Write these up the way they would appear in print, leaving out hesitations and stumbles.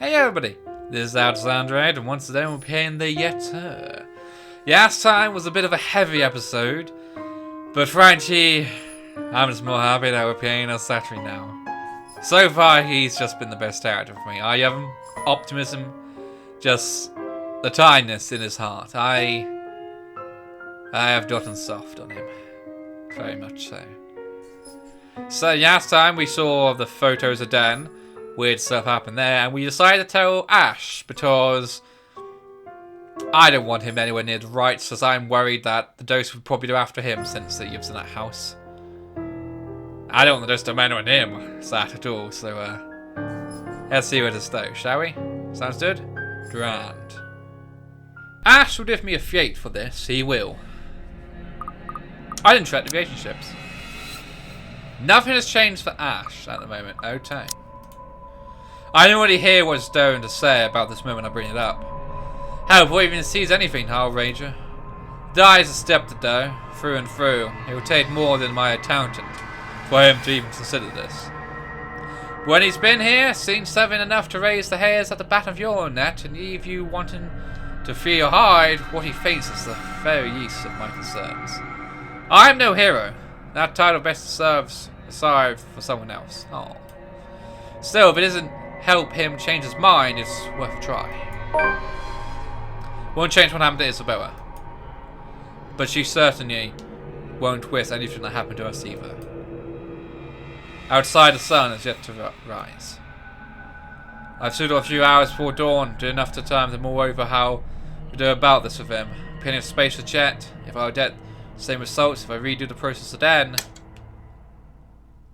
Hey everybody, this is Alexandrake, and once again we're playing the Ep8. Last time was a bit of a heavy episode, but frankly, I'm just more happy that we're playing as Saturday now. So far, he's just been the best character for me. I have optimism, just the kindness in his heart. I have gotten soft on him, very much so. So last time we saw the photos of Dan. Weird stuff happened there, and we decided to tell Ash because I don't want him anywhere near the rights, because I'm worried that the Dose would probably go after him since he lives in that house. I don't want the Dose to anywhere near that at all, so let's see where this goes, shall we? Sounds good? Grand. Ash will give me a fiat for this, he will. I didn't track the relationships. Nothing has changed for Ash at the moment, okay. I didn't really hear what Stone to say about this moment I bring it up. Hell, before he even sees anything, Hal Ranger. Di is a skeptic through and through. It would take more than my accountant for him to even consider this. When he's been here, seems having enough to raise the hairs at the back of your neck and leave you wanting to feel hide what he thinks is the very least of my concerns. I'm no hero. That title best serves aside for someone else. Oh. Still, if it isn't help him change his mind, it's worth a try. Won't change what happened to Isabella, but she certainly won't twist anything that happened to us either. Outside, the sun is yet to rise. I've stood a few hours before dawn, did enough to time to mull over how to do about this with him. Plenty of space to chat. If I would get the same results if I redo the process again.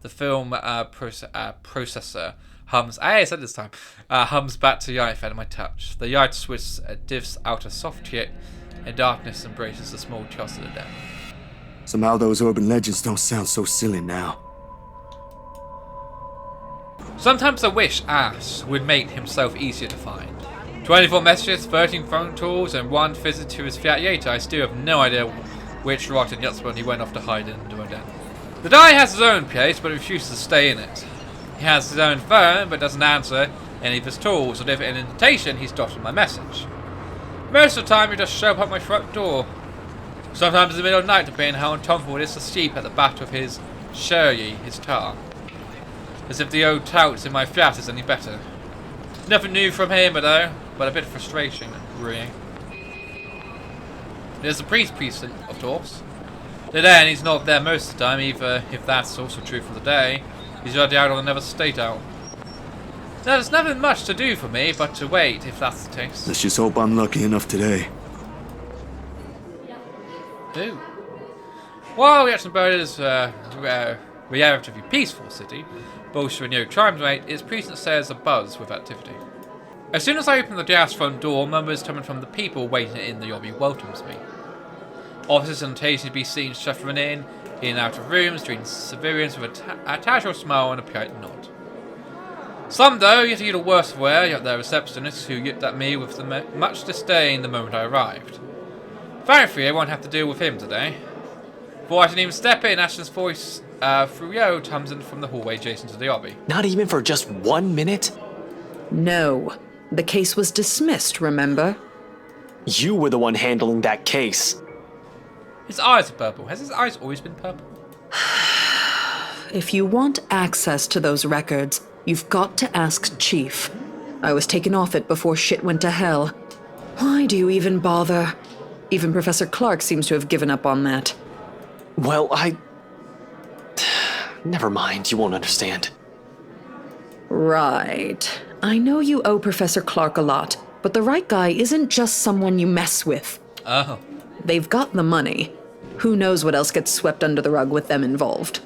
The film processor hums. I said this time. Hums back to the iPad at my touch. The light switch divs out a soft hit, and darkness embraces the small toss of the den. Somehow those urban legends don't sound so silly now. Sometimes I wish Ash would make himself easier to find. 24 messages, 13 phone calls, and 1 visit to his Fiat 8. I still have no idea which rotten yutzpun he went off to hide into a den. The guy has his own place, but refuses to stay in it. He has his own phone, but doesn't answer any of his calls, or if an invitation, he's dodging my message. Most of the time, he just show up at my front door. Sometimes in the middle of the night, depending how uncomfortable it is to sleep at the back of his Sherry, his car. As if the old touts in my flat is any better. Nothing new from him, though, but a bit of frustration and worrying. There's the priest, of course. Then he's not there most of the time, either, if that's also true for the day. He's already out on another state out. Now, there's nothing much to do for me but to wait, if that's the case. Let's just hope I'm lucky enough today. Ooh. While Reaction Bird is relatively peaceful city, boasting a no crime rate, its precinct says a buzz with activity. As soon as I open the glass front door, murmurs coming from the people waiting in the lobby welcomes me. Officers and occasionally be seen shuffling in and out of rooms, treating civilians with a casual smile and a polite nod. Some, though, yet a little worse aware, yet their receptionists who looked at me with much disdain the moment I arrived. Thankfully, I won't have to deal with him today. Before I can even step in, Ashton's voice through Yo comes in from the hallway adjacent to the lobby. Not even for just 1 minute? No. The case was dismissed, remember? You were the one handling that case. His eyes are purple. Has his eyes always been purple? If you want access to those records, you've got to ask Chief. I was taken off it before shit went to hell. Why do you even bother? Even Professor Clark seems to have given up on that. Well, Never mind, you won't understand. Right. I know you owe Professor Clark a lot, but the right guy isn't just someone you mess with. Oh. They've got the money. Who knows what else gets swept under the rug with them involved.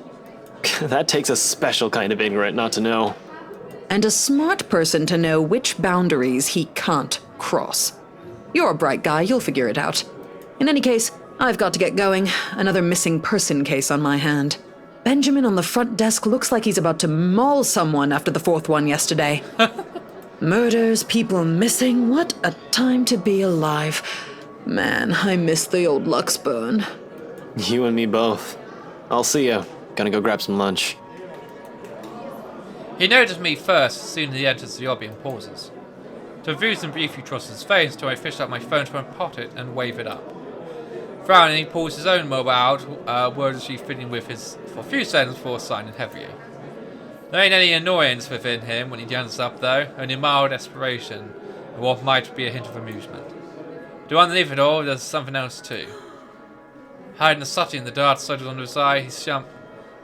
That takes a special kind of ignorant not to know. And a smart person to know which boundaries he can't cross. You're a bright guy, you'll figure it out. In any case, I've got to get going. Another missing person case on my hand. Benjamin on the front desk looks like he's about to maul someone after the 4th one yesterday. Murders, people missing, what a time to be alive. Man, I miss the old Luxburn. You and me both. I'll see ya. Gonna go grab some lunch. He noticed me first as soon as he enters the lobby and pauses. Confused and briefly crosses his face until I fish out my phone from my pocket and wave it up. Frowning, he pulls his own mobile out, wordlessly fiddling with his for a few seconds before signing heavier. There ain't any annoyance within him when he jumps up though, only mild desperation, and what might be a hint of amusement. Though underneath it all, there's something else too. Hiding the subtlety in the dark circles under his eye, his shump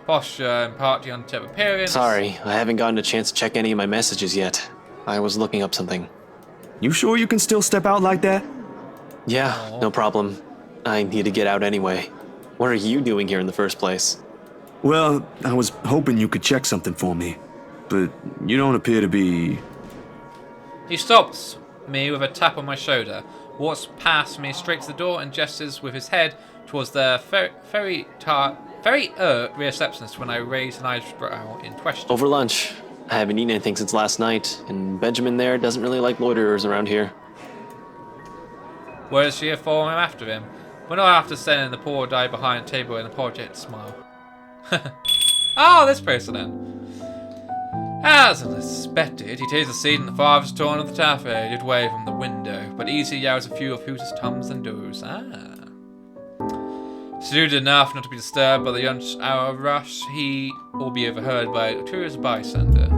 posture and partly unkept appearance. Sorry, I haven't gotten a chance to check any of my messages yet. I was looking up something. You sure you can still step out like that? Yeah, no problem. I need to get out anyway. What are you doing here in the first place? Well, I was hoping you could check something for me, but you don't appear to be... He stops me with a tap on my shoulder, walks past me straight to the door and gestures with his head towards the very receptionist when I raise an eyebrow in question. Over lunch. I haven't eaten anything since last night, and Benjamin there doesn't really like loiterers around here. Where is she following him after him? But not after sending the poor guy behind the table in a apologetic smile. Oh, this person then. As expected, he takes a seat in the farthest corner of the cafe, away from the window, but easily yells a few of Hooter's tums and doos. Secluded enough not to be disturbed by the lunch hour rush, he will be overheard by a curious bystander.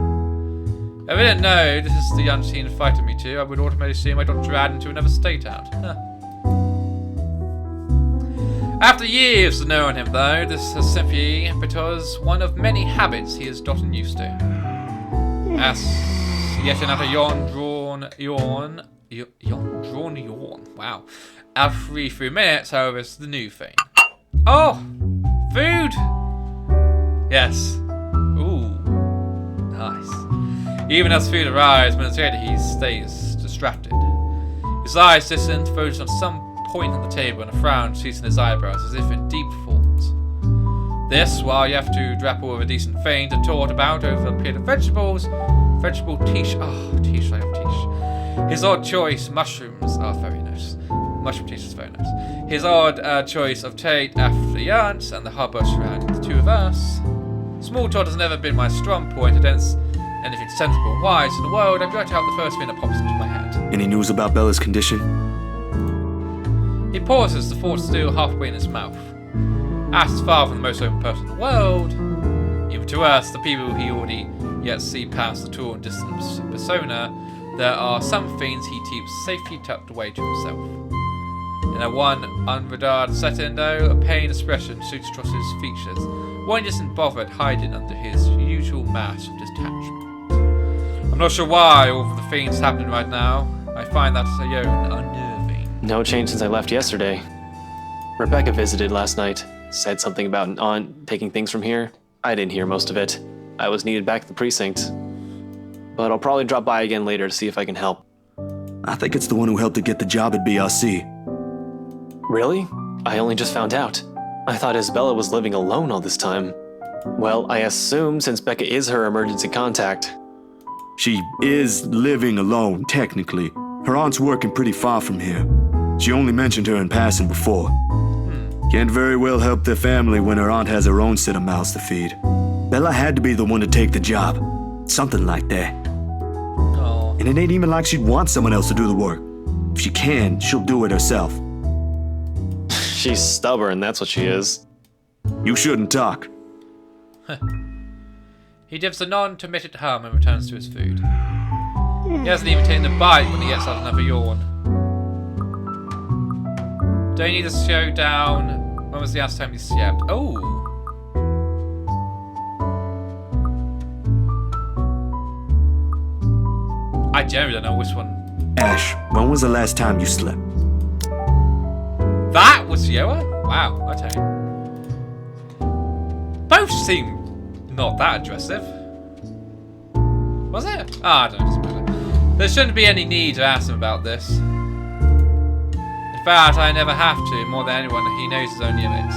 If I didn't know this is the lunch he invited me to, I would automatically assume I got dragged into another state out. After years of knowing him, though, this is simply because one of many habits he has gotten used to. As yet another yawn. Wow. Every few minutes, however, is the new thing. Oh! Food! Yes. Ooh. Nice. Even as food arrives, momentarily he stays distracted. His eyes distant, focused on some point on the table, and a frown seats in his eyebrows as if in deep thought. This, while you have to grapple with a decent thing to talk about over a plate of vegetables, vegetable quiche. Oh, quiche, I love quiche. His odd choice, mushrooms are very nice. Mushroom quiche is very nice. His odd choice of Tate after the aunts and the hubbub surrounding the two of us. Small talk has never been my strong point against anything sensible and wise in the world. I've got to have the first thing that pops into my head. Any news about Bella's condition? He pauses, the thought still halfway in his mouth. Ash is far from the most open person in the world. Even to us, the people he already yet see past the tall and distant persona, there are some things he keeps safely tucked away to himself. In a one unregarded setting, though, a pained expression shoots across his features. One isn't bothered hiding under his usual mask of detachment. I'm not sure why all of the things happening right now. I find that unnerving. No change since I left yesterday. Rebecca visited last night. Said something about an aunt taking things from here. I didn't hear most of it. I was needed back at the precinct. But I'll probably drop by again later to see if I can help. I think it's the one who helped to get the job at BRC. Really? I only just found out. I thought Isabella was living alone all this time. Well, I assume since Becca is her emergency contact. She is living alone, technically. Her aunt's working pretty far from here. She only mentioned her in passing before. Can't very well help their family when her aunt has her own set of mouths to feed. Bella had to be the one to take the job. Something like that. Oh. And it ain't even like she'd want someone else to do the work. If she can, she'll do it herself. She's stubborn, that's what she is. You shouldn't talk. He gives a non-committed hum and returns to his food. He hasn't even taken a bite when he gets out another yawn. Don't you need to show down? When was the last time you slept? Oh! I generally don't know which one. Ash, when was the last time you slept? That was Yoa? Wow, okay. Both seem not that aggressive. Was it? Ah, I don't know, doesn't matter. There shouldn't be any need to ask him about this. In fact, I never have to. More than anyone, he knows his own limits.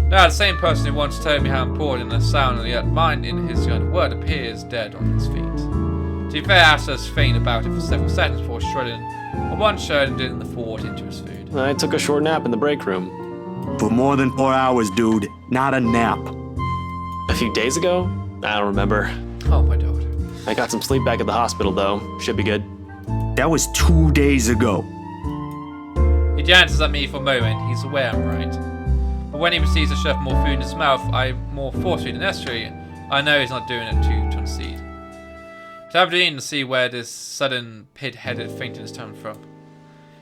Now, the same person who once told me how important the sound and the mind in his young word appears dead on his feet. To be fair, Ash does faint about it for several seconds before shredding one shirt and getting the thought into his food. I took a short nap in the break room. For more than 4 hours, dude. Not a nap. A few days ago? I don't remember. Oh my god. I got some sleep back at the hospital, though. Should be good. That was 2 days ago. He glances at me for a moment. He's aware I'm right. But when he proceeds to shove more food in his mouth, more forcefully than necessary, I know he's not doing it to concede. But I'm beginning to see where this sudden pig-headed fainting is coming from.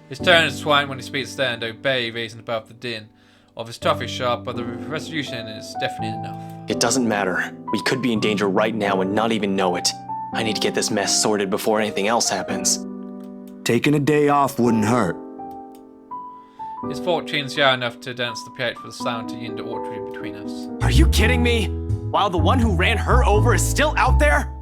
His tone is twined when he speaks there and obey, raising above the din of his toffee shop, but the resolution is definite enough. It doesn't matter. We could be in danger right now and not even know it. I need to get this mess sorted before anything else happens. Taking a day off wouldn't hurt. His fortune's young enough to dance the pH for the sound to yield the oratory between us. Are you kidding me? While the one who ran her over is still out there?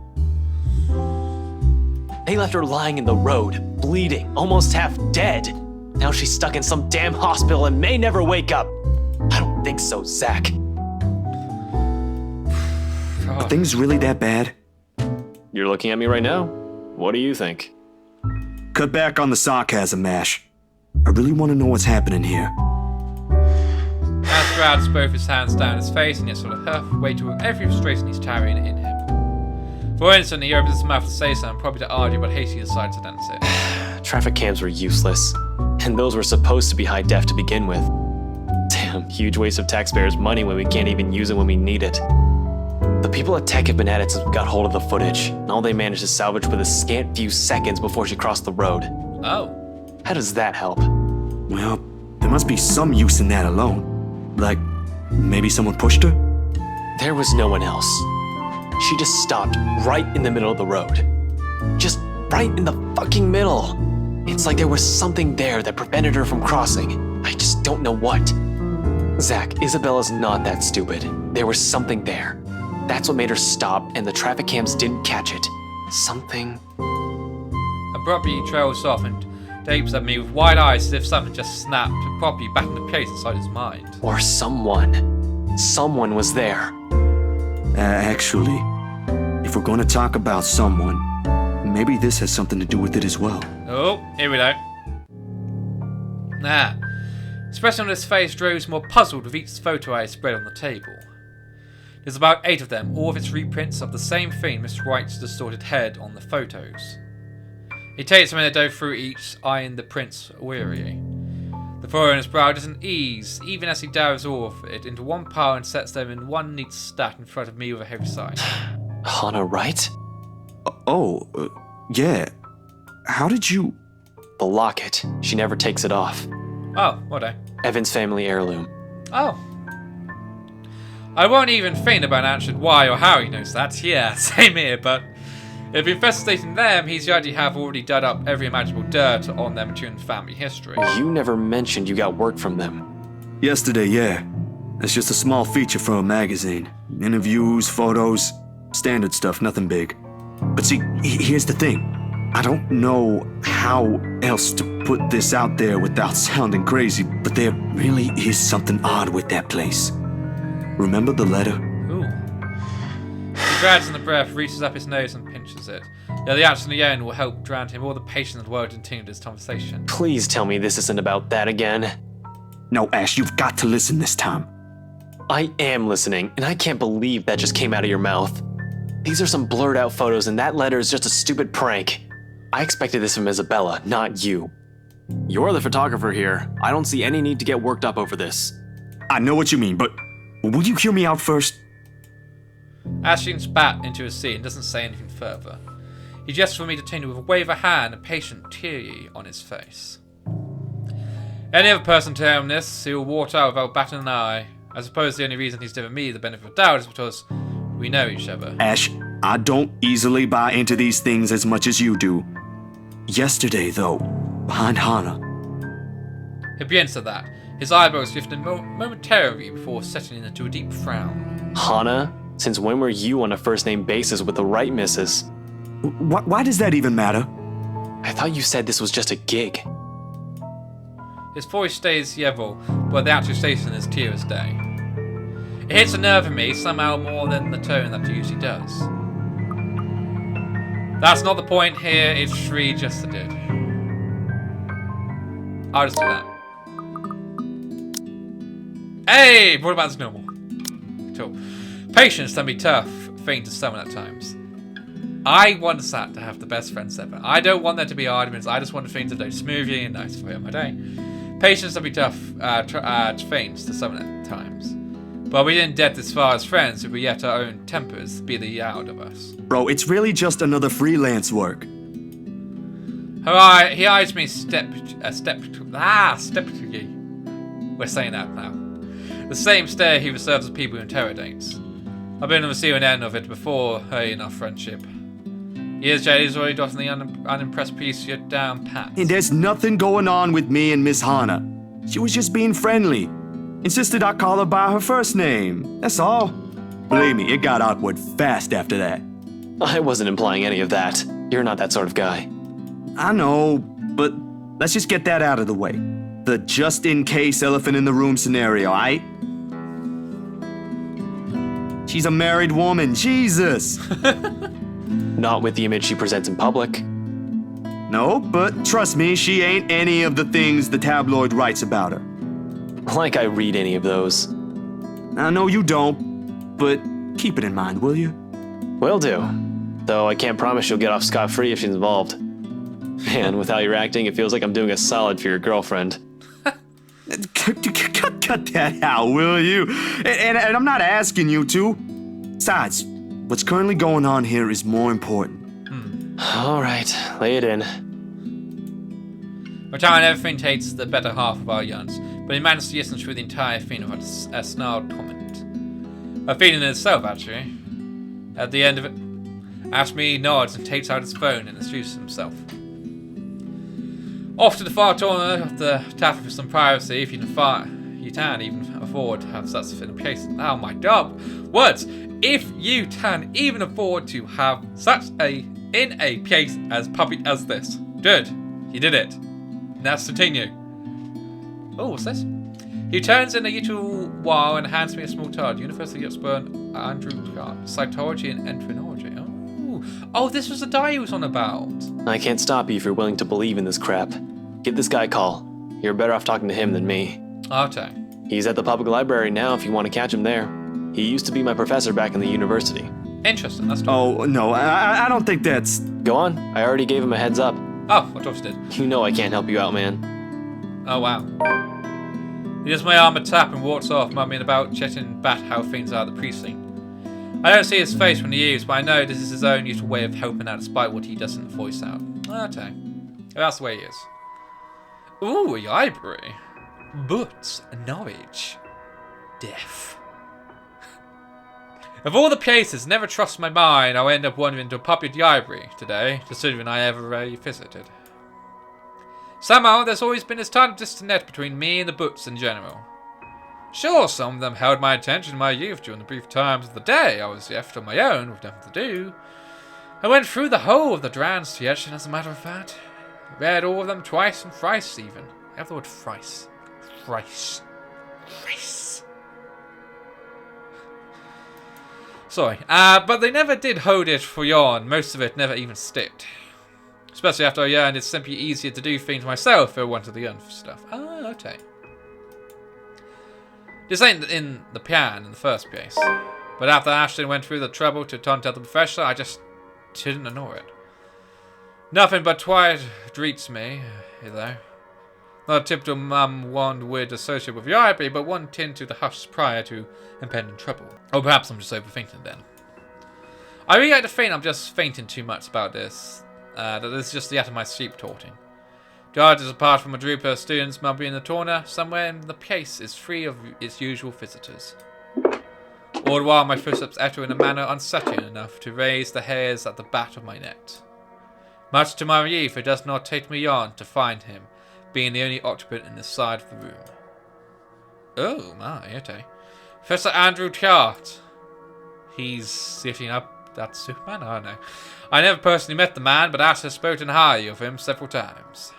They left her lying in the road, bleeding, almost half dead. Now she's stuck in some damn hospital and may never wake up. I don't think so, Zach. Are things really that bad? You're looking at me right now? What do you think? Cut back on the sarcasm, Ash. I really want to know what's happening here. Ash grabs both his hands down his face and yet sort of halfway to every frustration he's carrying in him. For instance, he opens his mouth to say something, probably to argue, but Hasty decides to dance it. Traffic cams were useless, and those were supposed to be high def to begin with. Damn, huge waste of taxpayers' money when we can't even use it when we need it. The people at Tech have been at it since we got hold of the footage, and all they managed to salvage was a scant few seconds before she crossed the road. Oh. How does that help? Well, there must be some use in that alone. Like, maybe someone pushed her? There was no one else. She just stopped right in the middle of the road. Just right in the fucking middle. It's like there was something there that prevented her from crossing. I just don't know what. Zach, Isabella's not that stupid. There was something there. That's what made her stop, and the traffic cams didn't catch it. Something. Abruptly, he trails off and gapes at me with wide eyes as if something just snapped properly back into place inside his mind. Or someone. Someone was there. Actually, if we're going to talk about someone, maybe this has something to do with it as well. Oh, here we go. Nah. Expression on his face grows more puzzled with each photo I spread on the table. There's about 8 of them, all of its reprints of the same thing Mr. White's distorted head on the photos. He takes a minute to go through each, eyeing the prints wearily. The furrow on his brow doesn't ease, even as he dives all of it into one pile and sets them in one neat stack in front of me with a heavy sigh. Hannah, right? Yeah. How did you... The locket. She never takes it off. Oh, what a... Evan's family heirloom. Oh. I won't even think about answering why or how he knows that. Yeah, same here, but... if investigating them, he's already dug up every imaginable dirt on their maturing family history. You never mentioned you got work from them. Yesterday, yeah. It's just a small feature for a magazine. Interviews, photos, standard stuff, nothing big. But see, here's the thing. I don't know how else to put this out there without sounding crazy, but there really is something odd with that place. Remember the letter? Ooh. He drags in the breath, reaches up his nose and pinches it. Yeah, the action of the end will help grant him all the patience in the world to continue this conversation. Please tell me this isn't about that again. No, Ash, you've got to listen this time. I am listening, and I can't believe that just came out of your mouth. These are some blurred out photos, and that letter is just a stupid prank. I expected this from Isabella, not you. You're the photographer here. I don't see any need to get worked up over this. I know what you mean, but will you hear me out first? Ashton spat into his seat and doesn't say anything further. He gestures for me to continue with a wave of hand and patient teary on his face. Any other person to him this, he will walk out without batting an eye. I suppose the only reason he's given me the benefit of the doubt is because we know each other. Ash, I don't easily buy into these things as much as you do. Yesterday, though, behind Hannah. He begins at that, his eyebrows lifting momentarily before settling into a deep frown. Hannah? Since when were you on a first-name basis with the right missus? Why does that even matter? I thought you said this was just a gig. His voice stays level, but the actual station is clear as day. It hits a nerve in me somehow more than the tone that it usually does. That's not the point here, it's free just to do. I'll just do that. Hey! What about this normal? Cool. Patience can be tough thing to summon at times. I want Sat to have the best friends ever. I don't want there to be arguments. I just want things to go smoothly and nice for my day. Patience will be tough things to some at times. But we didn't get this far as friends if we let our own tempers be the out of us. Bro, it's really just another freelance work. He eyes me skeptically. We're saying that now. The same stare he reserves of people who interrogates. I've been on the receiving end of it before early in our friendship. Years Jady's already gotten the unimpressed piece yet down pat. And there's nothing going on with me and Miss Hana. She was just being friendly. Insisted I call her by her first name. That's all. Believe me, it got awkward fast after that. I wasn't implying any of that. You're not that sort of guy. I know, but let's just get that out of the way. The just-in-case elephant in the room scenario, aight? She's a married woman, Jesus! Not with the image she presents in public. No, but trust me, she ain't any of the things the tabloid writes about her. Like I read any of those. I know you don't, but keep it in mind, will you? Will do. Though I can't promise you'll get off scot-free if she's involved. Man, with how you're acting, it feels like I'm doing a solid for your girlfriend. Cut that out, will you? And I'm not asking you to. Besides, what's currently going on here is more important. All right, lay it in. Retiring everything takes the better half of our yarns, but he managed to listen through the entire thing without a snarled comment. A feeling in itself, actually. At the end of it, Ashme nods and takes out his phone and introduces himself. Off to the far corner of the tavern for some privacy, if you can even afford to have such a place. Oh my god! Words! If you can even afford to have such in a place as public as this. Good. You did it. Now continue. Oh, what's this? He turns in a little while and hands me a small card. University expert Andrew Clark. Psychology and Entomology. Oh, this was the guy he was on about. I can't stop you if you're willing to believe in this crap. Give this guy a call. You're better off talking to him than me. Okay. He's at the public library now if you want to catch him there. He used to be my professor back in the university. Interesting, that's true. Oh, no, I don't think that's... Go on. I already gave him a heads up. Oh, I thought you did. You know I can't help you out, man. Oh, wow. He gives my arm a tap and walks off, mumbling about checking back how things are at the precinct. I don't see his face when he leaves, but I know this is his own useful way of helping out despite what he doesn't voice out. Okay. That's the way he is. Ooh, a library. Books, knowledge, death. Of all the places, never trust my mind, I'll end up wandering to a public library today, considering I ever visited. Somehow, there's always been this tiny disconnect between me and the books in general. Sure, some of them held my attention in my youth during the brief times of the day I was left on my own with nothing to do. I went through the whole of the Grand Theatre, as a matter of fact. Read all of them twice and thrice, even. I have the word thrice. Thrice. Thrice. Sorry. But they never did hold it for yarn. Most of it never even sticked. Especially after I learned it's simply easier to do things myself if I wanted to learn stuff. Oh, okay. This ain't in the plan in the first place. But after Ashton went through the trouble to contact the professor, I just didn't ignore it. Nothing but twilight greets me, though. Not a typical mum one would associate with the library, but one tend to the hush prior to impending trouble. Or perhaps I'm just overthinking then. I really like to think I'm just fainting too much about this. That this is just the of my sleep talking. Guards apart from a group of students mumbling in the corner, somewhere in the place is free of its usual visitors. All the while my footsteps echo in a manner unsettling enough to raise the hairs at the back of my neck. Much to my relief, it does not take me on to find him, being the only occupant in this side of the room. Oh my, okay. Professor Andrew Tart. He's sitting up that Superman? I don't know. I never personally met the man, but Ash has spoken highly of him several times.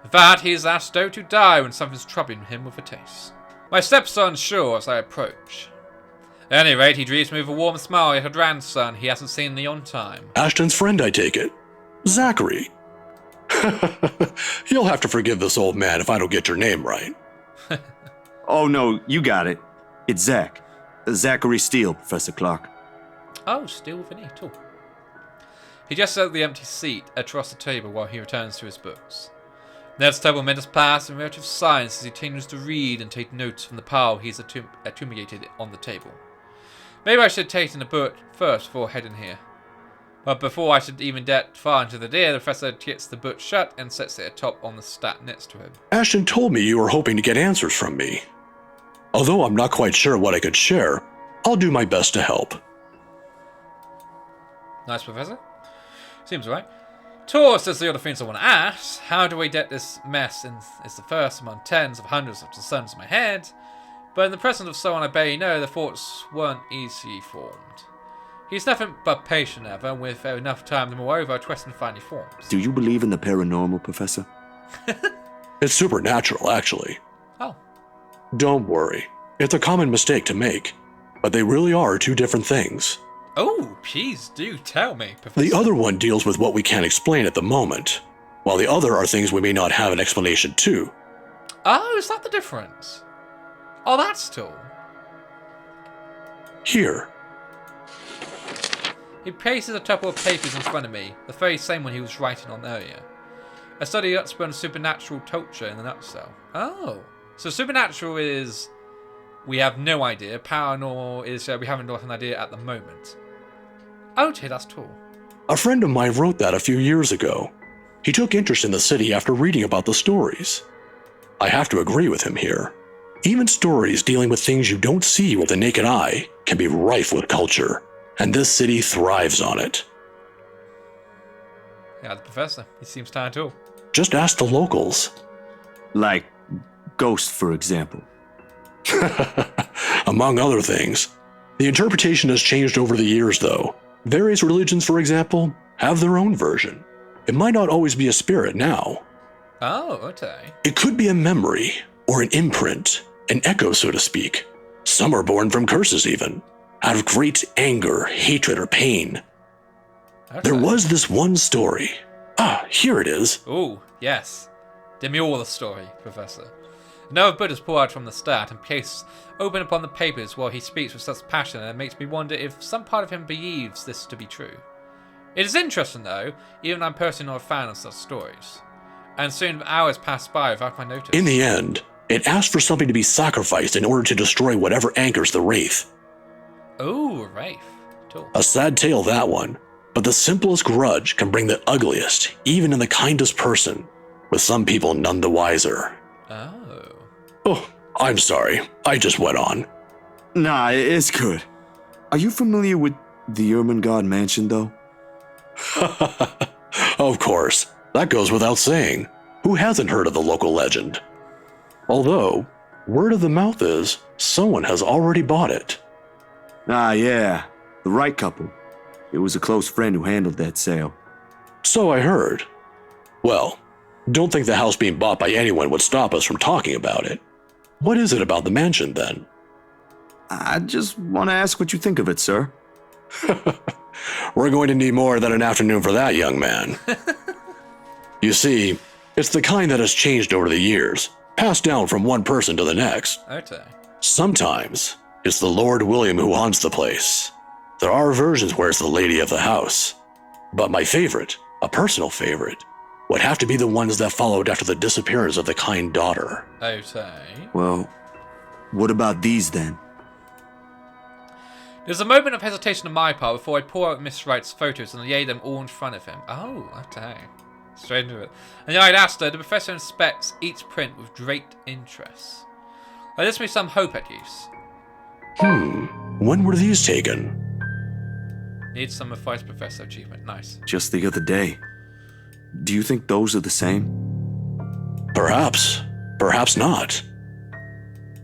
In fact, he is asked to die when something's troubling him with a taste. My steps are unsure as I approach. At any rate, he greets me with a warm smile at her grandson he hasn't seen in a long time. Ashton's friend, I take it. Zachary. You'll have to forgive this old man if I don't get your name right. Oh, no, you got it. It's Zach. Zachary Steele, Professor Clark. Oh, still with an E, too. He gests at the empty seat across the table while he returns to his books. Next several minutes pass in relative silence as he continues to read and take notes from the pile he's accumulated on the table. Maybe I should have taken the book first before heading here. But before I should even get far into the day, the professor gets the book shut and sets it atop on the stack next to him. Ashton told me you were hoping to get answers from me. Although I'm not quite sure what I could share, I'll do my best to help. Nice, Professor. Seems right. Tor says the other things I want to ask. How do we get this mess? And it's the first among tens of hundreds of the suns in my head. But in the presence of someone I barely know, the thoughts weren't easily formed. He's nothing but patient, ever, and with enough time, and moreover, a question finally forms. Do you believe in the paranormal, Professor? It's supernatural, actually. Oh. Don't worry. It's a common mistake to make. But they really are two different things. Oh, please do tell me, Professor. The other one deals with what we can't explain at the moment, while the other are things we may not have an explanation to. Oh, is that the difference? Oh, that's cool. Here. He places a couple of papers in front of me, the very same one he was writing on earlier. A study of supernatural culture in a nutshell. Oh, so supernatural is we have no idea. Paranormal is we haven't got an idea at the moment. Okay, that's cool. A friend of mine wrote that a few years ago. He took interest in the city after reading about the stories. I have to agree with him here. Even stories dealing with things you don't see with the naked eye can be rife with culture, and this city thrives on it. Yeah, the Professor. He seems tired too. Just ask the locals. Like ghosts, for example. Among other things. The interpretation has changed over the years, though. Various religions, for example, have their own version. It might not always be a spirit now. Oh, okay. It could be a memory, or an imprint, an echo, so to speak. Some are born from curses, even, out of great anger, hatred, or pain. Okay. There was this one story. Ah, here it is. Oh, yes. Give me all the story, Professor. Another book is pulled out from the start and placed open upon the papers while he speaks with such passion, and it makes me wonder if some part of him believes this to be true. It is interesting, though, even though I'm personally not a fan of such stories. And soon hours pass by without my notice. In the end, it asked for something to be sacrificed in order to destroy whatever anchors the wraith. Oh, Wraith. Cool. A sad tale, that one. But the simplest grudge can bring the ugliest, even in the kindest person, with some people none the wiser. Oh. Oh, I'm sorry. I just went on. Nah, it's good. Are you familiar with the Ermengarde mansion, though? Of course. That goes without saying. Who hasn't heard of the local legend? Although, word of the mouth is, someone has already bought it. Ah, yeah. The right couple. It was a close friend who handled that sale. So I heard. Well, don't think the house being bought by anyone would stop us from talking about it. What is it about the mansion, then? I just want to ask what you think of it, sir. We're going to need more than an afternoon for that, young man. You see, it's the kind that has changed over the years, passed down from one person to the next. Okay. Sometimes, it's the Lord William who haunts the place. There are versions where it's the lady of the house. But my favorite, a personal favorite, would have to be the ones that followed after the disappearance of the kind daughter. Okay. Well, what about these then? There's a moment of hesitation on my part before I pull out Miss Wright's photos and lay them all in front of him. Oh, okay. Straight into it. And then I'd asked her, the professor inspects each print with great interest. That gives me some hope at least. When were these taken? Need some advice, Professor. Achievement. Nice. Just the other day. Do you think those are the same? Perhaps. Perhaps not.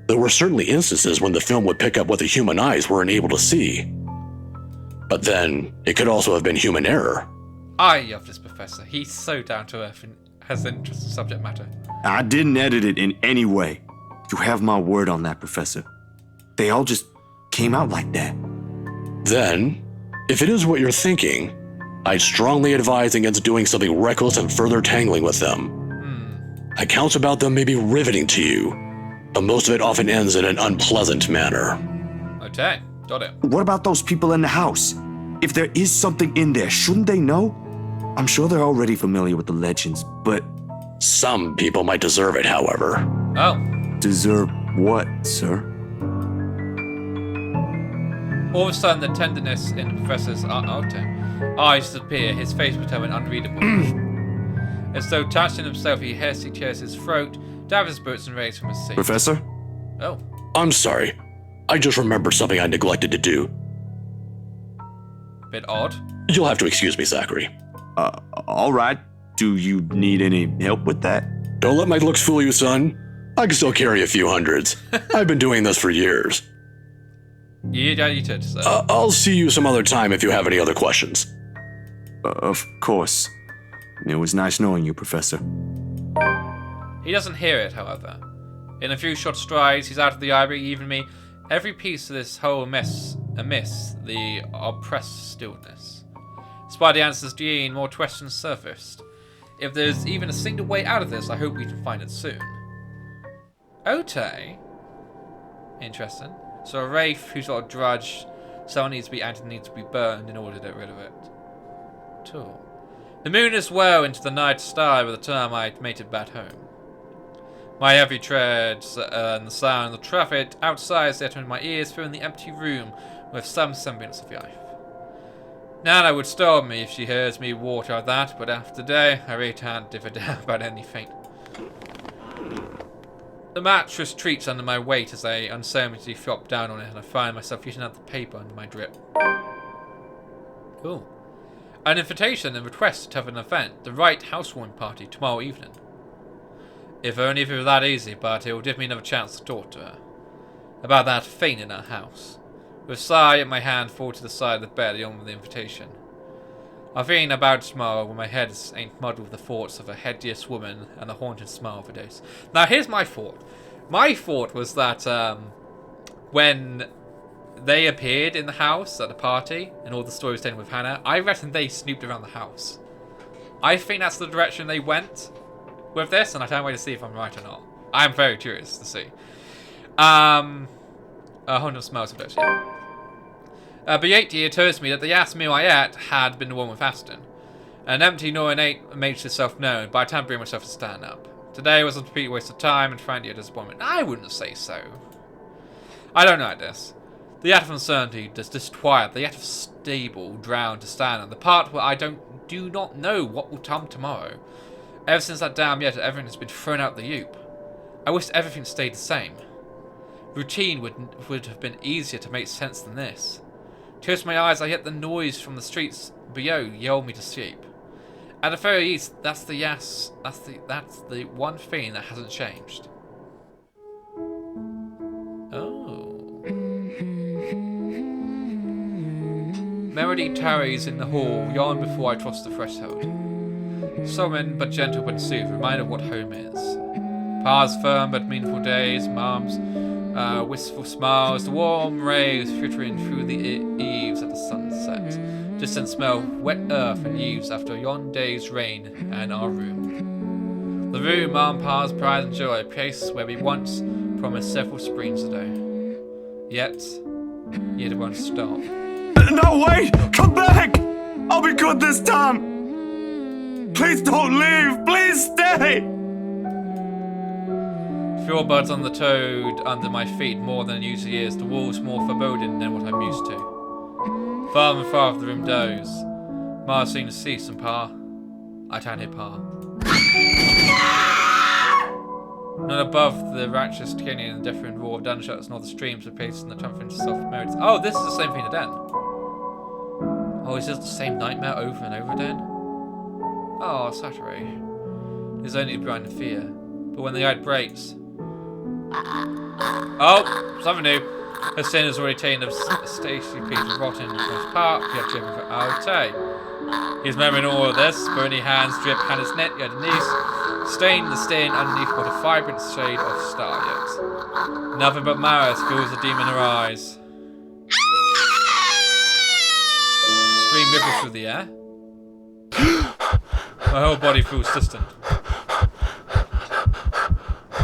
There were certainly instances when the film would pick up what the human eyes weren't able to see. But then, it could also have been human error. I love this professor. He's so down to earth and has an interest in subject matter. I didn't edit it in any way. You have my word on that, Professor. They all just came out like that. Then, if it is what you're thinking, I'd strongly advise against doing something reckless and further tangling with them. Accounts about them may be riveting to you, but most of it often ends in an unpleasant manner. Okay, got it. What about those people in the house? If there is something in there, shouldn't they know? I'm sure they're already familiar with the legends, but... Some people might deserve it, however. Oh. Deserve what, sir? All of a sudden, the tenderness in the professor's eyes disappear, his face becoming unreadable. As though touching himself, he hastily clears his throat, dabs his boots, and raised from his seat. Professor? Oh. I'm sorry. I just remembered something I neglected to do. Bit odd. You'll have to excuse me, Zachary. All right. Do you need any help with that? Don't let my looks fool you, son. I can still carry a few hundreds. I've been doing this for years. You did, so. I'll see you some other time if you have any other questions. Of course. It was nice knowing you, Professor. He doesn't hear it, however. In a few short strides, he's out of the library, leaving me every piece of this whole mess amiss, the oppressed stillness. Despite the answers to Jean, more questions surfaced. If there's even a single way out of this, I hope we can find it soon. Ote? Interesting. So a wraith who's got a grudge, someone needs to be acted, needs to be burned in order to get rid of it. Cool. The moon is well into the night sky by the time I made it back home. My heavy treads and the sound of the traffic outside set in my ears, filling the empty room with some semblance of life. Nana would stone me if she hears me walk like that, but after today, I really can't give a damn about anything. The mattress treats under my weight as I uncertainly flop down on it, and I find myself getting out the paper under my grip. Cool. An invitation and request to have an event, the right housewarming party, tomorrow evening. If only if it were that easy, but it will give me another chance to talk to her. About that thing in her house. With a sigh at my hand, fall to the side of the bed along with the invitation. I'm thinking about tomorrow when my head ain't muddled with the thoughts of a hideous woman and a haunted smile for days. Now here's my thought. My thought was that when they appeared in the house at the party and all the story was taken with Hannah, I reckon they snooped around the house. I think that's the direction they went with this, and I can't wait to see if I'm right or not. I'm very curious to see. A haunted smiles for days, yeah. But yet he tells me that the last meal I ate had been the one with Aston. An empty Norinate made itself known, but I can't bring myself to stand up. Today was a complete waste of time and frankly a disappointment. I wouldn't say so. I don't like this. The act of uncertainty does disquiet, the act of stable ground to stand on, the part where I do not know what will come tomorrow. Ever since that damn yet, everything has been thrown out the loop. I wish everything stayed the same. Routine would have been easier to make sense than this. Close my eyes, I hear the noise from the streets below yell me to sleep. At the very least, that's the one thing that hasn't changed. Oh. Melody tarries in the hall, yawn before I cross the threshold. Solemn but gentle but soothed, reminder of what home is. Pa's firm but meaningful days, Mom's wistful smiles, the warm rays filtering through the eaves at the sunset. Distant smell, wet earth and leaves after yon day's rain, and our room. The room, Mom, Pa's pride and joy, a place where we once promised several springs ago. Yet it won't stop. No, wait! Come back! I'll be good this time! Please don't leave! Please stay! Fuel buds on the toad under my feet more than it usually is, the walls more foreboding than what I'm used to. Far and far of the room does. Ma seems to cease, and Pa, I can't hear Pa. Not above the righteous canyon and the deafening roar of gunshots nor the streams of pace and the triumphant soft merits. Oh, this is the same thing again. Oh, is this the same nightmare over and over again? Oh, Saturday. There's only blind and fear. But when the light breaks... Oh, something new. Her sin has already taken a Stacy Peter rotten in his park. You have driven for Ote. He's remembering all of this. Bony hands drip Hannah's net, yet Denise, staining the stain underneath what a vibrant shade of star yet. Nothing but Maris feels the demon in her eyes. Stream ripples through the air. My whole body feels distant.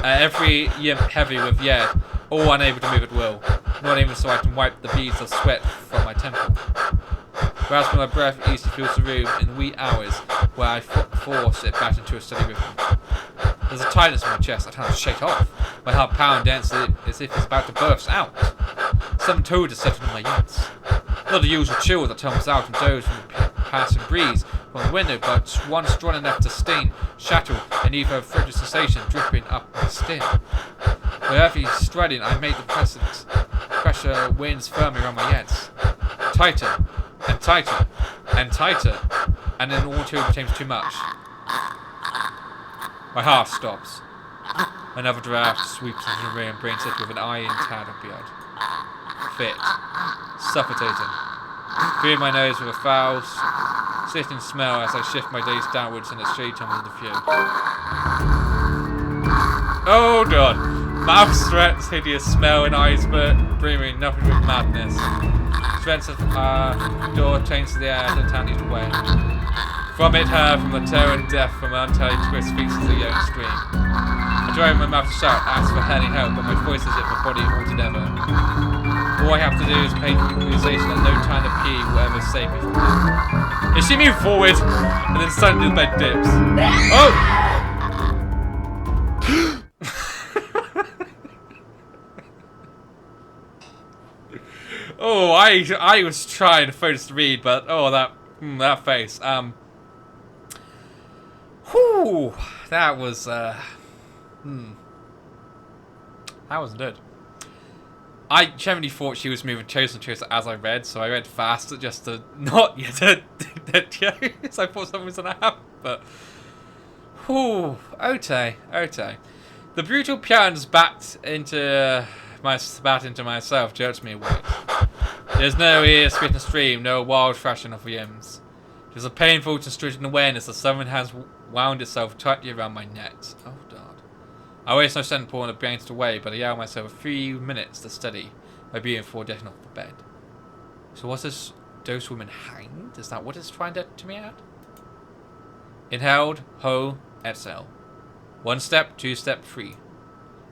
Every yimp heavy with yet, all unable to move at will. Not even so I can wipe the beads of sweat from my temple. Grasping my breath, easily fills the room in the wee hours where I force it back into a steady rhythm. There's a tightness in my chest I cannot shake off. My heart pounds as if it's about to burst out. Something toad has settled in my ears. Not the usual chill that comes out and goes from the passing breeze from the window, but one strong enough to sting, shatter, and leave a frigid sensation dripping up my skin. With heavy striding, I make the pressure winds firmly around my heads. Tighter, and tighter, and tighter, and then all two becomes too much. My heart stops. Another draft sweeps into the room and brings it with an iron tad of blood. Fit. Suffocating. Feeling my nose with a foul, sickening smell as I shift my gaze downwards and it straight tumbles into view. Oh god! Mouth threats, hideous smell, and eyes brimming, nothing but madness. Strength of door changes the air and tannies away. From it, from the terror and death, from untied twist features a young scream. I drive my mouth to shout, ask for any help, but my voice is it my body altogether. All I have to do is pay for the realization that no time of pee will ever save me from it. Is she moved forward? And then suddenly the bed dips. Oh! Oh, I was trying to focus to read, but oh, that face. Whew, that was that wasn't good. I genuinely thought she was moving chosen as I read, so I read faster just to not get that chose. I thought something was gonna happen, but whew, okay. The brutal pian's backed into myself jerks me awake. There's no ear spitting stream, no wild fashion of hymns. There's a painful and stricken awareness that something has wound itself tightly around my neck. Oh god. I waste no second pulling the blanket away, but I allow myself a few minutes to study my being before getting off the bed. So was this those women hanged? Is that what it's trying to me at? Inhaled, ho, exhale. 1 step, 2 step, 3.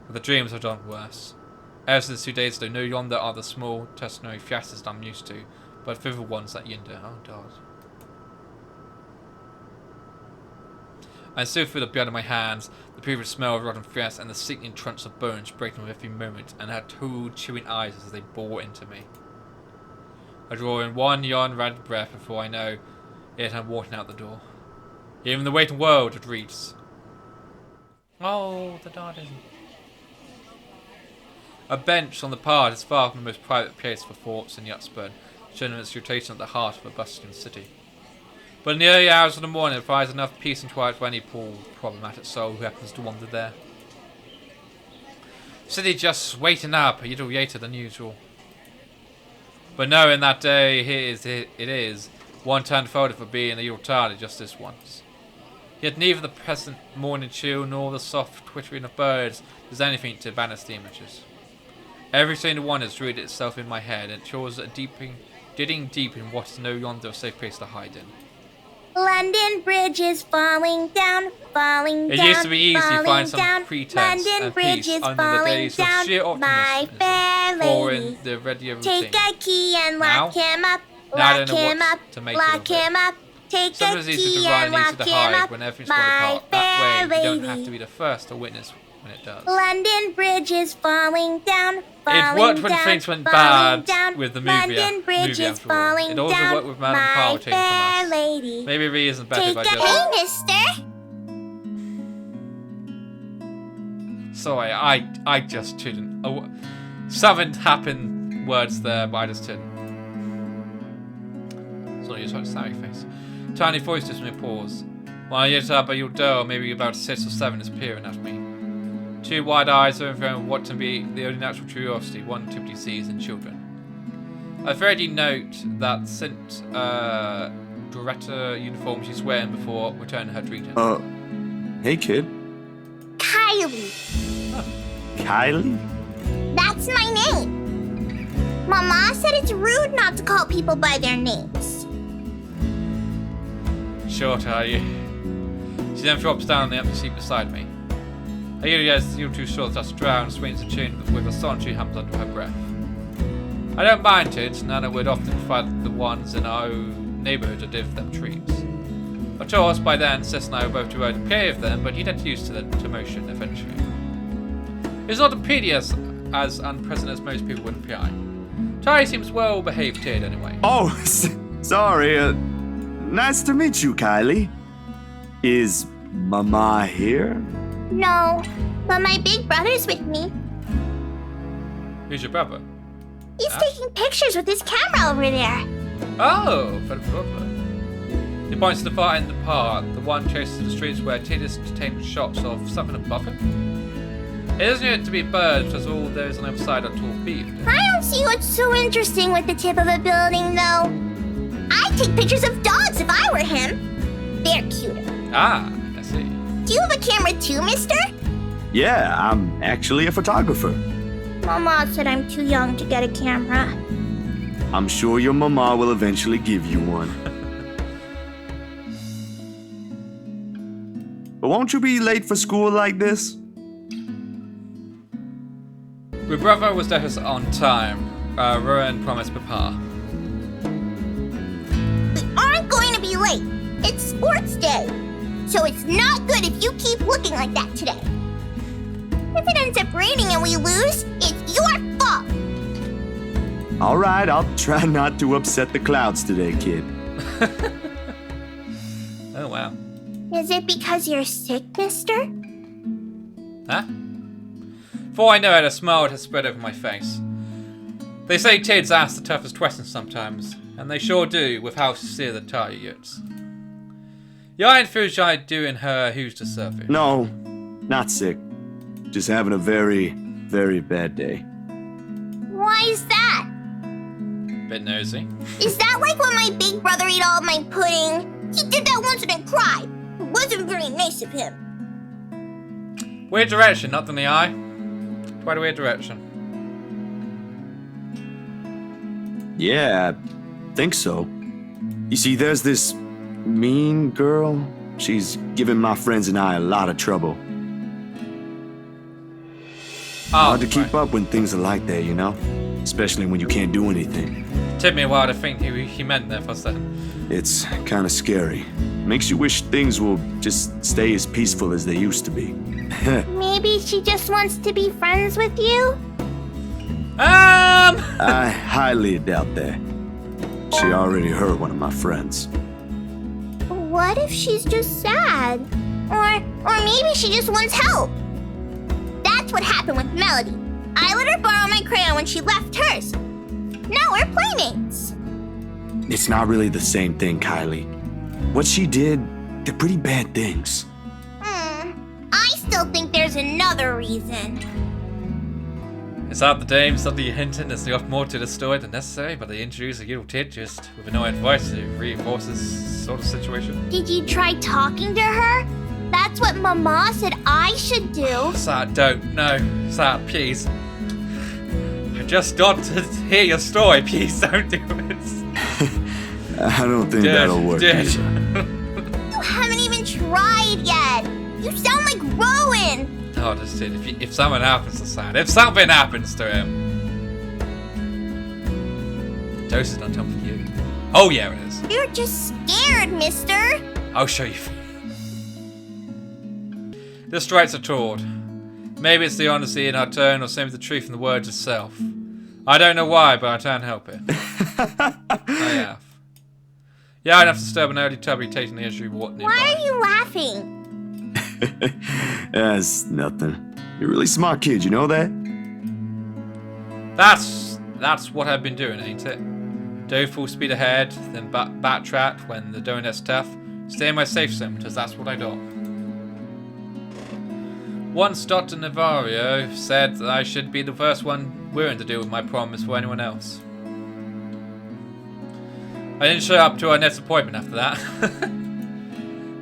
But the dreams have done worse. Ever since 2 days ago, no yonder are the small testimony fiascos I'm used to, but vivid ones that yonder. Oh god. I still feel the blood in my hands, the previous smell of rotten flesh, and the sickening crunch of bones breaking with every moment, and had two chewing eyes as they bore into me. I draw in one yawn rapid breath before I know it I'm walking out the door. Even the waiting world had reached. Oh, the garden. A bench on the path is far from the most private place for thoughts in Yutsburn, showing its rotation at the heart of a bustling city. But in the early hours of the morning it provides enough peace and quiet for any poor, problematic soul who happens to wander there. City just waiting up, a little later than usual. But knowing that day it is, one turned further for being a little tired just this once. Yet neither the present morning chill nor the soft twittering of birds does anything to banish the images. Every single one has rooted itself in my head and chores digging deep in what is no yonder a safe place to hide in. London Bridge is falling down, falling down. It used to be easy to find some pretense and peace under the days of sheer optimism following the regular routine. Take a key and lock him up, Now lock him up, lock him up. Take Sometimes a it's easy key to run and and easy lock to him hide up, when everything's falling my apart. That way fair you don't have lady. to be the first to witness when it does. London Bridge is falling down, falling It worked when down, things went falling bad down. with the movie. London Bridge is after all. falling It also down, worked with Madame my Powell taking fair from us. lady. Maybe it really isn't better Take if I a just... hey, mister. Sorry, I just couldn't. Oh, something happened words there, but I just couldn't. Sorry, you're such a sorry face. Tiny voice just me pause. When I get up at your door, maybe about 6 or 7 is peering at me. Two wide eyes overflowing what can be the only natural curiosity one typically sees in children. I've already note that St. Doretta uniform she's wearing before returning her greeting. Hey kid. Kylie. Kylie? That's my name. Mama said it's rude not to call people by their names. Short are you? She then drops down on the empty seat beside me. I hear you're too short just drown, swings a tune with a song she hums under her breath. I don't mind it, Nana would often fight the ones in our neighborhood to give them treats. Of course, by then, Sis and I were both too old to play with them, but he'd get used to the motion eventually. He's not as unpresent as most people would imply. Charlie seems well behaved kid anyway. Oh, sorry. Nice to meet you, Kylie. Is Mama here? No, but my big brother's with me. Who's your brother? He's taking pictures with his camera over there. Oh, for the brother. He points to the far end of the park, the one closest to the streets where Tid is to take shots of something above him. It doesn't need to be birds, because all those on the other side are tall people. I don't see what's so interesting with the tip of a building, though. I'd take pictures of dogs if I were him. They're cuter. Ah, I see. Do you have a camera too, mister? Yeah, I'm actually a photographer. Mama said I'm too young to get a camera. I'm sure your mama will eventually give you one. But won't you be late for school like this? My brother was there on time. Rowan promised Papa. We aren't going to be late. It's sports day. So it's not good if you keep looking like that today. If it ends up raining and we lose, it's your fault. All right, I'll try not to upset the clouds today, kid. Oh, wow. Is it because you're sick, mister? Huh? Before I know it, a smile has spread over my face. They say kids ask the toughest questions sometimes, and they sure do with how sincere the target gets. You ain't foolish I do in her who's to serve you. No, not sick. Just having a very, very bad day. Why is that? Bit nosy. Is that like when my big brother ate all of my pudding? He did that once and then cried. It wasn't very nice of him. Weird direction, not in the eye. Quite a weird direction. Yeah, I think so. You see, there's this mean girl. She's given my friends and I a lot of trouble. Hard to keep up when things are like that, you know? Especially when you can't do anything. Took me a while to think who he meant there for a second. It's kind of scary. Makes you wish things will just stay as peaceful as they used to be. Maybe she just wants to be friends with you? I highly doubt that. She already hurt one of my friends. What if she's just sad? Or maybe she just wants help. That's what happened with Melody. I let her borrow my crayon when she left hers. Now we're playmates. It's not really the same thing, Kylie. What she did, they're pretty bad things. I still think there's another reason. Is that the dame suddenly hinting there's not more to the story than necessary, but they introduce a little kid just with no advice to reinforce this sort of situation? Did you try talking to her? That's what Mama said I should do. Sad, don't. No. Sad, please. I just got to hear your story. Please don't do this. I don't think that'll work. Dude. You haven't even tried yet. You sound like Rowan. Oh, just did. If something happens to Sad, if something happens to him, the dose is not done for you. Oh yeah, it is. You're just scared, mister. I'll show you. This strikes a chord. Maybe it's the honesty in our tone, or simply the truth in the words itself. I don't know why, but I can't help it. I have. Yeah, I'd have to disturb an early tubby taking the issue what nearby. Why are you laughing? That's nothing. You're a really smart kid, you know that? That's what I've been doing, ain't it? Go full speed ahead, then backtrack when the donut's tough. Stay in my safe zone, because that's what I do. Once Dr. Navarro said that I should be the first one willing to deal with my problems for anyone else. I didn't show up to our next appointment after that.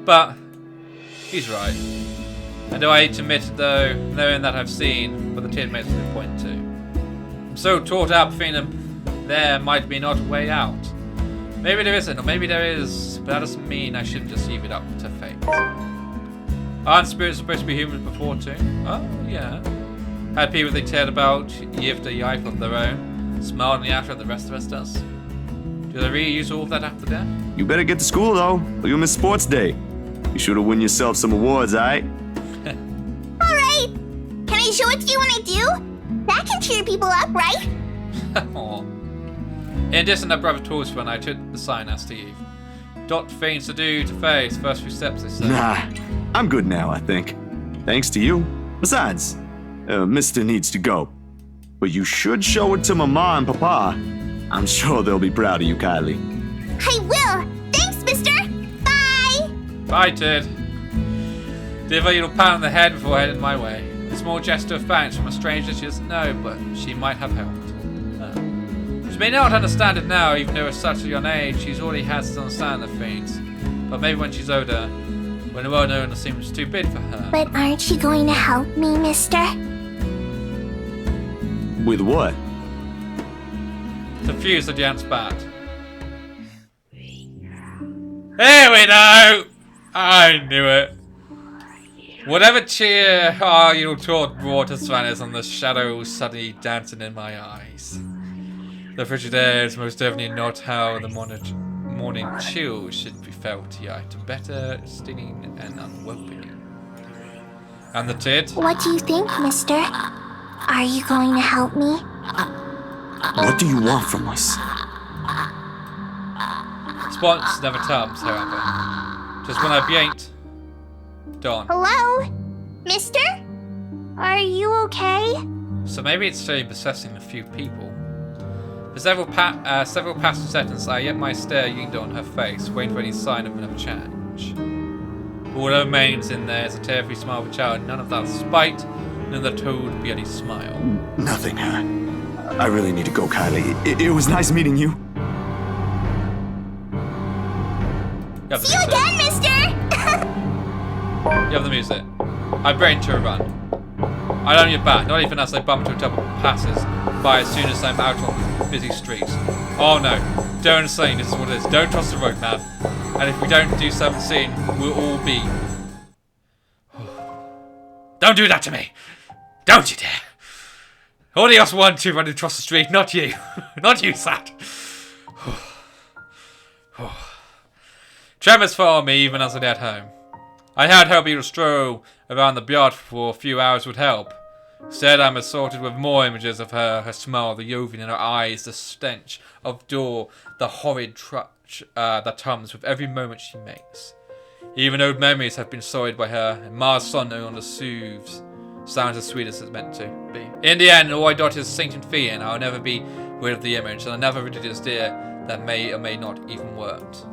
But he's right. And though I hate to admit it though, knowing that I've seen what the kid makes me point to. I'm so taught up feeling there might be not a way out. Maybe there isn't, or maybe there is, but that doesn't mean I shouldn't just leave it up to fate. Aren't spirits supposed to be humans before too? Oh, yeah. Had people they cared about give the life of their own, smiled in the after the rest of us does. Did I really use all of that after death? You better get to school, though, or you'll miss sports day. You should have win yourself some awards, alright? Alright! Can I show it to you when I do? That can cheer people up, right? Aw. In addition to brother tools when I took the sign as to Eve. Dot things to do to face, first few steps they said. Nah, I'm good now, I think. Thanks to you. Besides, Mister needs to go. But you should show it to Mama and Papa. I'm sure they'll be proud of you, Kylie. I will! Thanks, mister! Bye! Bye, Tid. Give a little pat on the head before heading my way. A small gesture of thanks from a stranger she doesn't know, but she might have helped. She may not understand it now, even though at such a young age she's already has to understand the things. But maybe when she's older, when the world known seems too big for her. But aren't you going to help me, mister? With what? Confused at Jan's bat. Here we go! I knew it. Whatever cheer our little thought brought us vanished on the shadows suddenly dancing in my eyes. The frigid air is most definitely not how the morning chill should be felt, yet better, stinging and unwelcoming. And the Tid? What do you think, mister? Are you going to help me? What do you want from us? Response never comes, however. Just when I blinked, dawn. Hello? Mister? Are you okay? So maybe it's still possessing a few people. For several past seconds, I yet my stare yearned on her face, waiting for any sign of another change. All that remains in there is a tearful smile of a child, none of that spite, none of that toad beady smile. Nothing, huh? I really need to go, Kylie. It was nice meeting you. See you again, mister! You have the music. I brain to a run. I don't get back, not even as I bump into a couple of passers by as soon as I'm out on the busy streets. Oh no, don't sing, this is what it is. Don't cross the road, man. And if we don't do something soon, we'll all be... Don't do that to me! Don't you dare! Only us one to run across the street, not you. Not you, Sat. Tremors for me even as I get home. I had hoped you to stroll around the yard for a few hours would help. Instead, I'm assaulted with more images of her smile, the yoving in her eyes, the stench of door, the horrid trudge that comes with every moment she makes. Even old memories have been sullied by her, and Mars sun no longer soothes. Sounds as sweet as it's meant to be. In the end, all I got is sinking fear, and I'll never be rid of the image, and another ridiculous idea that may or may not even worked.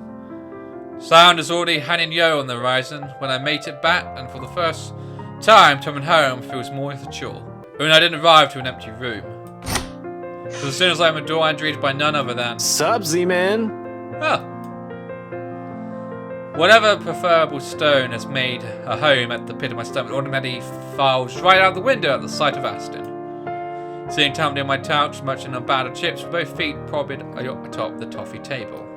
Sound is already hanging low on the horizon when I made it back, and for the first time coming home feels more like a chore. When I didn't arrive to an empty room. So as soon as I'm at the door, I'm greeted by none other than... Sup, Z-Man? Oh. Whatever preferable stone has made a home at the pit of my stomach automatically files right out the window at the sight of Aston. Sitting tumbling on my couch, munching on a bag of chips with both feet propped atop the toffee table.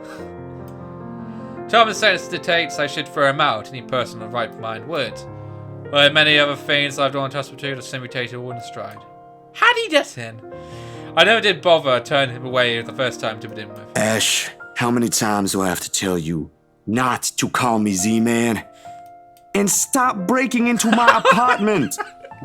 Common sense dictates I should throw him out, any person of right mind would. Like many other things I've done to hospital to simulate all in stride. How did he get in? I never did bother turning him away the first time to begin with. Ash, how many times do I have to tell you not to call me Z-Man? And stop breaking into my apartment!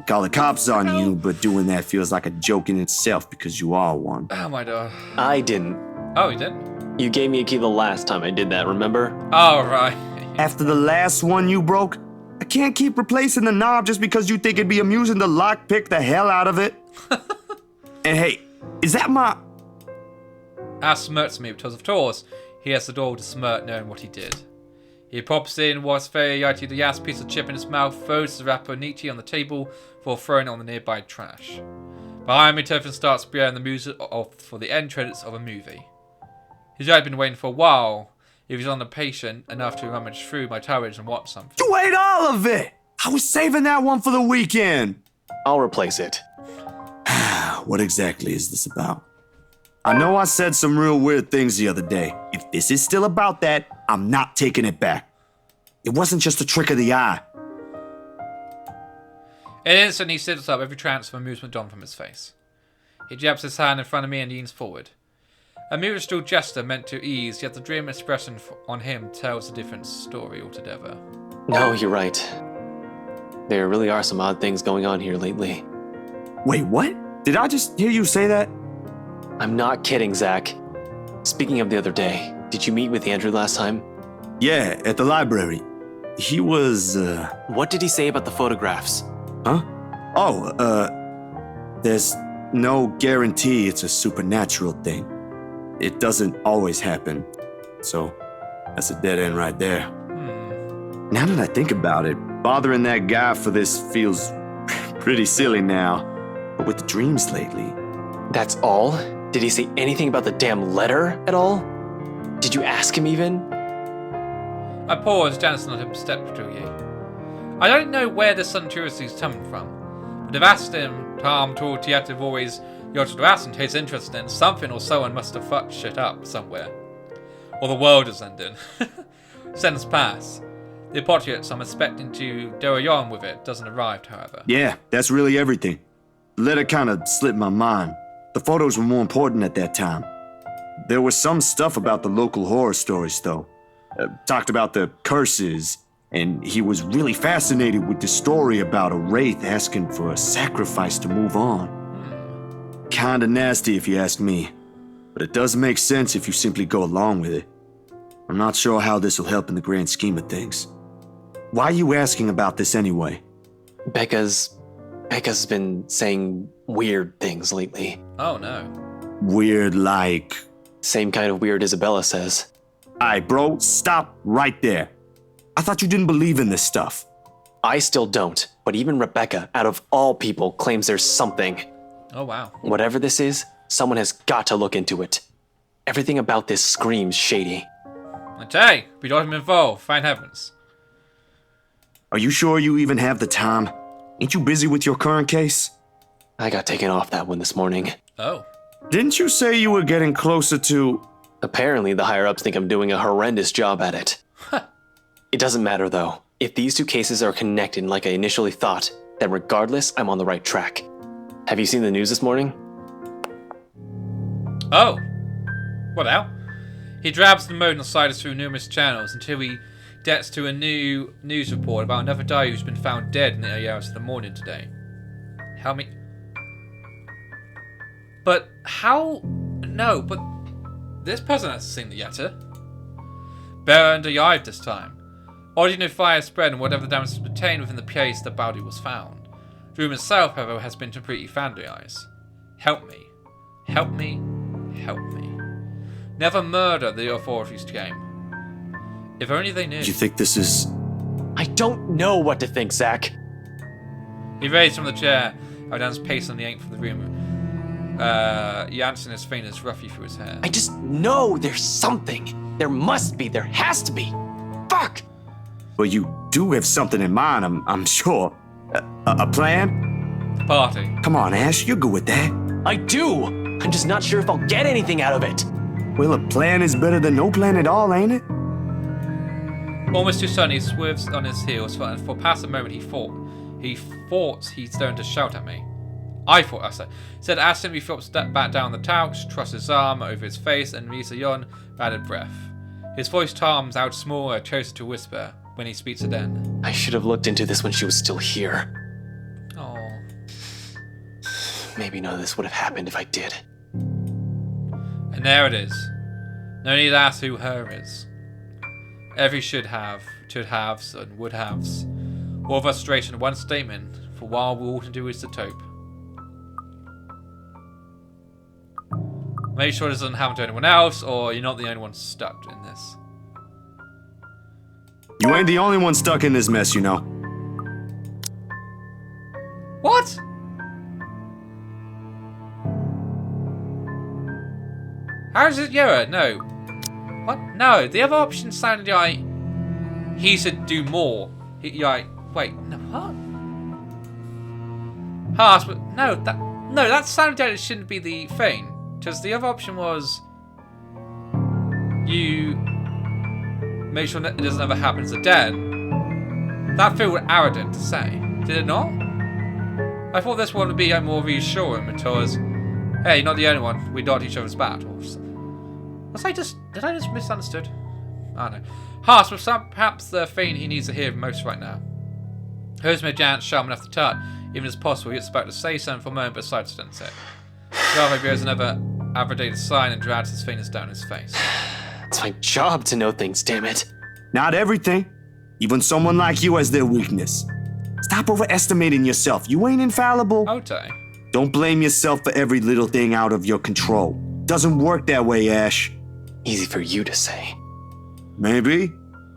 Call the cops on you, but doing that feels like a joke in itself because you are one. Oh my god. I didn't. Oh, you did? You gave me a key the last time I did that, remember? Oh, right. After the last one you broke, I can't keep replacing the knob just because you think it'd be amusing to lockpick the hell out of it. And hey, is that my... Ash smirks me because of course he has the door to smirk knowing what he did. He pops in, was very likely the last piece of chip in his mouth, throws the wrapper neatly on the table before throwing it on the nearby trash. Behind me, Tiffin starts blaring the music for the end credits of a movie. He's already been waiting for a while. If he's on the patient enough to rummage through my courage and watch something. You ate all of it! I was saving that one for the weekend. I'll replace it. What exactly is this about? I know I said some real weird things the other day. If this is still about that, I'm not taking it back. It wasn't just a trick of the eye. In an instant, he sits up, every trance of amusement gone from his face. He jabs his hand in front of me and leans forward. A musical gesture meant to ease, yet the dream expression on him tells a different story altogether. No, you're right. There really are some odd things going on here lately. Wait, what? Did I just hear you say that? I'm not kidding, Zach. Speaking of the other day, did you meet with Andrew last time? Yeah, at the library. He was, What did he say about the photographs? Huh? Oh, there's no guarantee it's a supernatural thing. It doesn't always happen. So, that's a dead end right there. Now that I think about it, bothering that guy for this feels pretty silly now. But with the dreams lately... That's all? Did he say anything about the damn letter at all? Did you ask him even? I paused, dancing on him step to you. I don't know where this sudden curiosity is coming from, but if asked him, Tom told yet have always got to ask him his interest in something or someone must have fucked shit up somewhere. Or the world is ending. Sentence pass. The apocalypse I'm expecting to go on with it doesn't arrive, however. Yeah, that's really everything. The letter kind of slipped my mind. The photos were more important at that time. There was some stuff about the local horror stories, though. Talked about the curses, and he was really fascinated with the story about a wraith asking for a sacrifice to move on. Kinda nasty if you ask me, but it does make sense if you simply go along with it. I'm not sure how this will help in the grand scheme of things. Why are you asking about this anyway? Becca's been saying weird things lately. Oh no. Weird like... Same kind of weird Isabella says. Aight, bro, stop right there. I thought you didn't believe in this stuff. I still don't, but even Rebecca, out of all people, claims there's something. Oh wow. Whatever this is, someone has got to look into it. Everything about this screams shady. Okay, we got him involved, fine heavens. Are you sure you even have the time? Ain't you busy with your current case? I got taken off that one this morning. Oh. Didn't you say you were getting closer to... Apparently, the higher-ups think I'm doing a horrendous job at it. It doesn't matter, though. If these two cases are connected like I initially thought, then regardless, I'm on the right track. Have you seen the news this morning? Oh. What now? He drabs the mode and slides through numerous channels until he gets to a new news report about another guy who's been found dead in the early hours of the morning today. Help me. But how? No, but this person hasn't seen the letter. Better under your eye this time. Already no fire spread and whatever damage was obtained within the place the body was found. The room itself, however, has been completely vandalized. Help me. Help me. Help me. Never murder the authorities came. If only they knew. Do you think this is... I don't know what to think, Zach. He raised from the chair, Aldan's pacing the ink from the room. Janssen his fingers roughly through his hair. I just know there's something. There must be. There has to be. Fuck! Well, you do have something in mind, I'm sure. A plan? The party. Come on, Ash, you're good with that. I do! I'm just not sure if I'll get anything out of it. Well, a plan is better than no plan at all, ain't it? Almost too sudden, he swerves on his heels, and for past a moment he thought he's going to shout at me. I said, asked him if he felt step back down the couch, thrust his arm over his face, and released a yawn, bated breath. His voice toms out smaller, closer to whisper, when he speaks again. I should have looked into this when she was still here. Oh. Maybe none of this would have happened if I did. And there it is. No need to ask who her is. Every should have, and would haves. All frustration, one statement, for while we all can do is to tope. Make sure this doesn't happen to anyone else, or you're not the only one stuck in this. You ain't the only one stuck in this mess, you know. What? How is it Yura? No. What? No, the other option sounded like he should do more. Wait, no, what? Harsh, but no, that sounded like it shouldn't be the thing. Because the other option was you make sure it doesn't ever happen again. That felt arrogant to say, did it not? I thought this one would be more reassuring because, hey, you're not the only one. We got each other's battles. Did I just misunderstood? I don't know. Harsh, was perhaps the thing he needs to hear most right now. Who's my giant sharp enough to touch? Even as possible, he's about to say something for a moment, but sidesteps it. Jarve goes another abradated sign and drags his fingers down his face. It's my job to know things, damn it. Not everything. Even someone like you has their weakness. Stop overestimating yourself. You ain't infallible. Okay. Don't blame yourself for every little thing out of your control. Doesn't work that way, Ash. Easy for you to say. Maybe,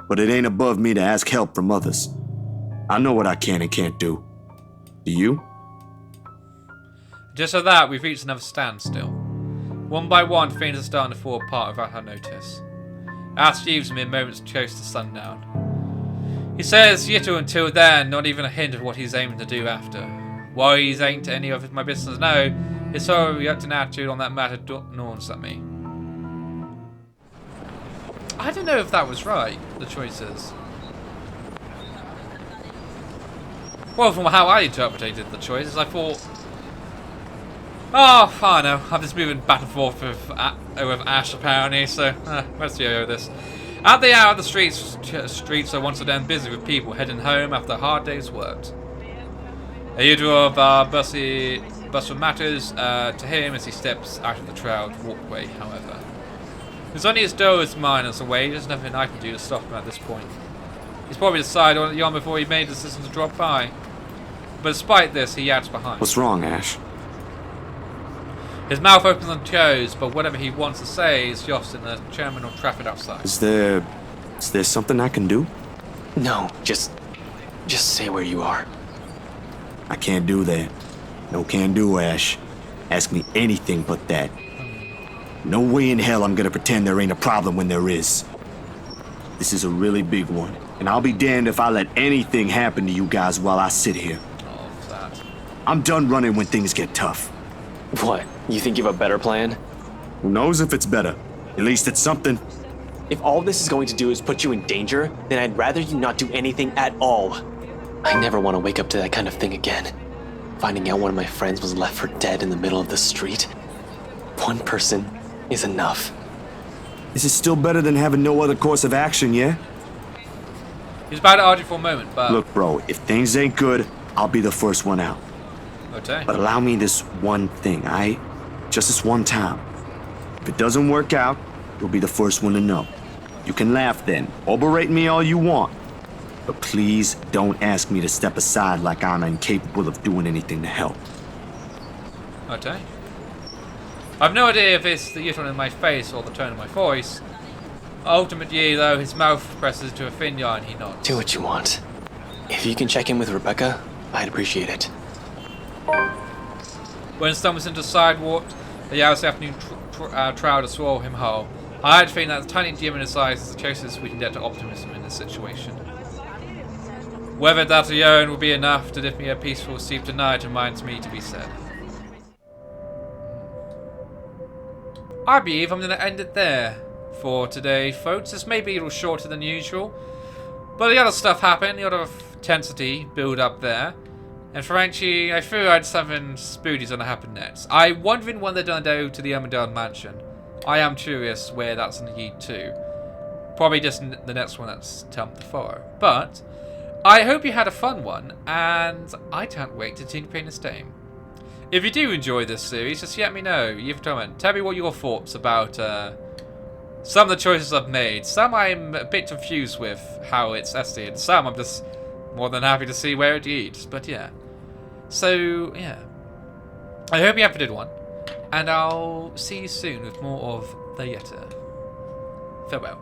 but it ain't above me to ask help from others. I know what I can and can't do. Do you? Just so that, we've reached another standstill. One by one, things are starting to fall apart without our notice. Ash leaves me a moment's close to sundown. He says little until then, not even a hint of what he's aiming to do after. Why he's ain't any of my business now, his sort of reacting attitude on that matter gnaws at me. I don't know if that was right, the choices. Well, from how I interpreted the choices, I thought... Oh, I know. I'm just moving back and forth with Ash, apparently, so let's see over this. At the hour, the streets are once again busy with people heading home after a hard day's work. A usual bustle matters to him as he steps out of the trailed walkway, however. It's only as dull as mine as away, there's nothing I can do to stop him at this point. He's probably decided on yawn before he made the decision to drop by. But despite this, he yaps behind. What's wrong, Ash? His mouth opens and closes, but whatever he wants to say is lost in the terminal traffic outside. Is there something I can do? No, just say where you are. I can't do that. No can do, Ash. Ask me anything but that. No way in hell I'm gonna pretend there ain't a problem when there is. This is a really big one, and I'll be damned if I let anything happen to you guys while I sit here. Oh, that. I'm done running when things get tough. What? You think you have a better plan? Who knows if it's better? At least it's something. If all this is going to do is put you in danger, then I'd rather you not do anything at all. I never want to wake up to that kind of thing again. Finding out one of my friends was left for dead in the middle of the street. One person is enough. This is still better than having no other course of action, yeah? He's about to argue for a moment, but... Look, bro, if things ain't good, I'll be the first one out. Okay. But allow me this one thing, aight? Just this one time. If it doesn't work out, you'll be the first one to know. You can laugh then, or berate me all you want. But please don't ask me to step aside like I'm incapable of doing anything to help. Okay. I've no idea if it's the yawn in my face or the tone of my voice. Ultimately, though, his mouth presses to a thin yawn and he nods. Do what you want. If you can check in with Rebecca, I'd appreciate it. When he stumbles into the sidewalk, the hour's afternoon trial to swallow him whole, I had to think that the tiny gem in his eyes is the closest we can get to optimism in this situation. Whether that alone will be enough to lift me a peaceful sleep tonight reminds me to be said. I believe I'm going to end it there for today, folks. This may be a little shorter than usual, but the other stuff happened, the other intensity build up there. And frankly, I feel like something spooky's gonna happen next. I'm wondering when they're gonna go to the Armadale Mansion. I am curious where that's gonna lead to. Probably just the next one that's time to follow. But I hope you had a fun one, and I can't wait to continue playing this game. If you do enjoy this series, just let me know. Leave a comment. Tell me what your thoughts about some of the choices I've made. Some I'm a bit confused with how it's estimated. Some I'm just more than happy to see where it leads. But yeah. So, yeah. I hope you have a good one. And I'll see you soon with more of the Yetta. Farewell.